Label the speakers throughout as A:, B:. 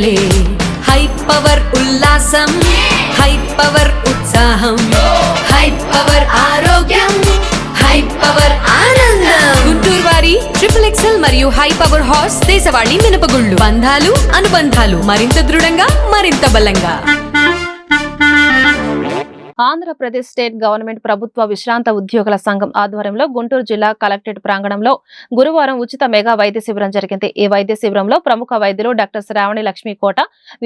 A: వేడుకలే high power ఉల్లాసం high power ఉత్సాహం high power ఆరోగ్యం హై పవర్ ఆనందం గుంటూరు వారి XXL మరియు హై పవర్ హార్స్ దేశవాళీ మినపగుళ్ళు బంధాలు అనుబంధాలు మరింత దృఢంగా మరింత బలంగా.
B: ఆంధ్రప్రదేశ్ స్టేట్ గవర్నమెంట్ ప్రభుత్వ విశ్రాంత ఉద్యోగుల సంఘం ఆధ్వర్యంలో గుంటూరు జిల్లా కలెక్టరేట్ ప్రాంగణంలో గురువారం ఉచిత మెగా వైద్య శిబిరం జరిగింది. ఈ వైద్య శిబిరంలో ప్రముఖ వైద్యులు డాక్టర్ శ్రావణి లక్ష్మీకోట,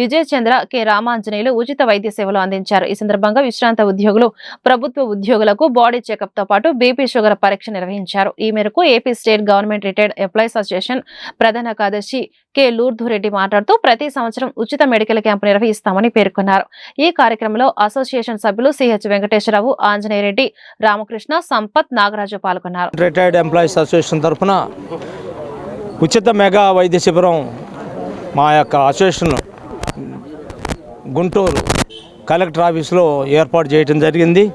B: విజయచంద్ర, కె రామాంజనేయులు ఉచిత వైద్య సేవలు అందించారు. ఈ సందర్భంగా విశ్రాంత ఉద్యోగులు, ప్రభుత్వ ఉద్యోగులకు బాడీ చెకప్ తో పాటు బీపీ షుగర్ పరీక్ష నిర్వహించారు. ఈ మేరకు AP state government retired employees association ప్రధాన కార్యదర్శి కె లూర్ధురెడ్డి మాట్లాడుతూ ప్రతి సంవత్సరం ఉచిత మెడికల్ క్యాంపు నిర్వహిస్తామని పేర్కొన్నారు. ఈ కార్యక్రమంలో అసోసియేషన్ సభ్యులు సిహెచ్ వెంకటేశ్వరరావు, ఆంజనేయరెడ్డి, రామకృష్ణ, సంపత్, నాగరాజు పాల్గొన్నారు.
C: రిటైర్డ్ ఎంప్లాయీస్ అసోసియేషన్ తరఫున ఉచిత మెగా వైద్య శిబిరం మా యొక్క అసోసియేషన్ గుంటూరు కలెక్టర్ ఆఫీసులో ఏర్పాటు చేయడం జరిగింది.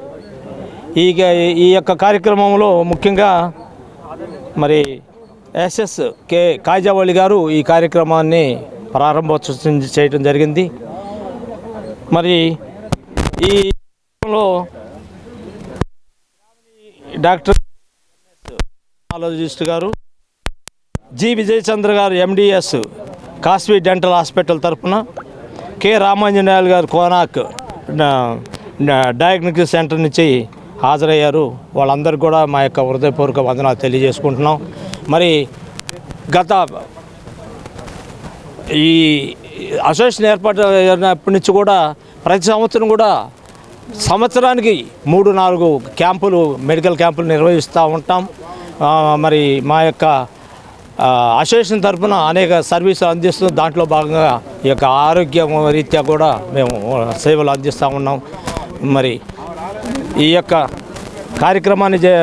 C: ఈ యొక్క కార్యక్రమంలో ముఖ్యంగా మరి ఎస్ఎస్ కె కాజావళి గారు ఈ కార్యక్రమాన్ని ప్రారంభోత్సవం చేయడం జరిగింది. మరి ఈ డాక్టర్ ఆలోజిస్ట్ గారు, జి విజయచంద్ర గారు ఎండిఎస్ కాస్వీ డెంటల్ హాస్పిటల్ తరఫున, కె రామాంజనేయులు గారు కోనాక్ డయాగ్నోస్టిక్ సెంటర్ నుంచి హాజరయ్యారు. వాళ్ళందరికీ కూడా మా యొక్క హృదయపూర్వక వందనాలు తెలియజేసుకుంటున్నాం. మరి గత ఈ అసోసియేషన్ ఏర్పాటు అయినప్పటి నుంచి కూడా ప్రతి సంవత్సరం కూడా సంవత్సరానికి 3-4 క్యాంపులు, మెడికల్ క్యాంపులు నిర్వహిస్తూ ఉంటాం. మరి మా యొక్క అసోసియేషన్ తరఫున అనేక సర్వీసులు అందిస్తూ దాంట్లో భాగంగా ఈ యొక్క ఆరోగ్య రీత్యా కూడా మేము సేవలు అందిస్తూ ఉన్నాం. మరి ఈ యొక్క కార్యక్రమానికి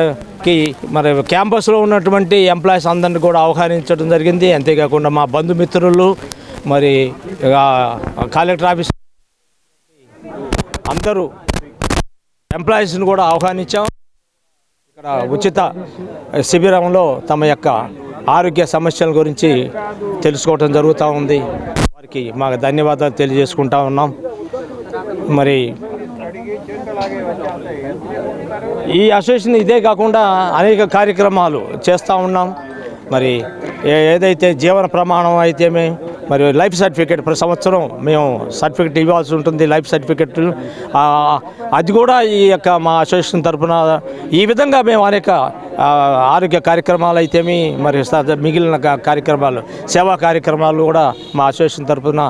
C: మరి క్యాంపస్లో ఉన్నటువంటి ఎంప్లాయీస్ అందరినీ కూడా ఆహ్వానించడం జరిగింది. అంతేకాకుండా మా బంధుమిత్రులు, మరి కలెక్టర్ ఆఫీస్ అందరూ ఎంప్లాయీస్ని కూడా ఆహ్వానించాం. ఇక్కడ ఉచిత శిబిరంలో తమ యొక్క ఆరోగ్య సమస్యల గురించి తెలుసుకోవటం జరుగుతూ ఉంది. వారికి మా ధన్యవాదాలు తెలియజేసుకుంటా ఉన్నాం. మరి ఈ అసోసియేషన్ ఇదే కాకుండా అనేక కార్యక్రమాలు చేస్తూ ఉన్నాం. మరి ఏదైతే జీవన ప్రమాణం అయితేమే, మరి లైఫ్ సర్టిఫికేట్ ప్రతి సంవత్సరం మేము సర్టిఫికేట్ ఇవ్వాల్సి ఉంటుంది. లైఫ్ సర్టిఫికేట్ అది కూడా ఈ యొక్క మా అసోసియేషన్ తరఫున ఈ విధంగా మేము అనేక ఆరోగ్య కార్యక్రమాలు అయితేమి, మరి మిగిలిన కార్యక్రమాలు, సేవా కార్యక్రమాలు కూడా మా అసోసియేషన్ తరఫున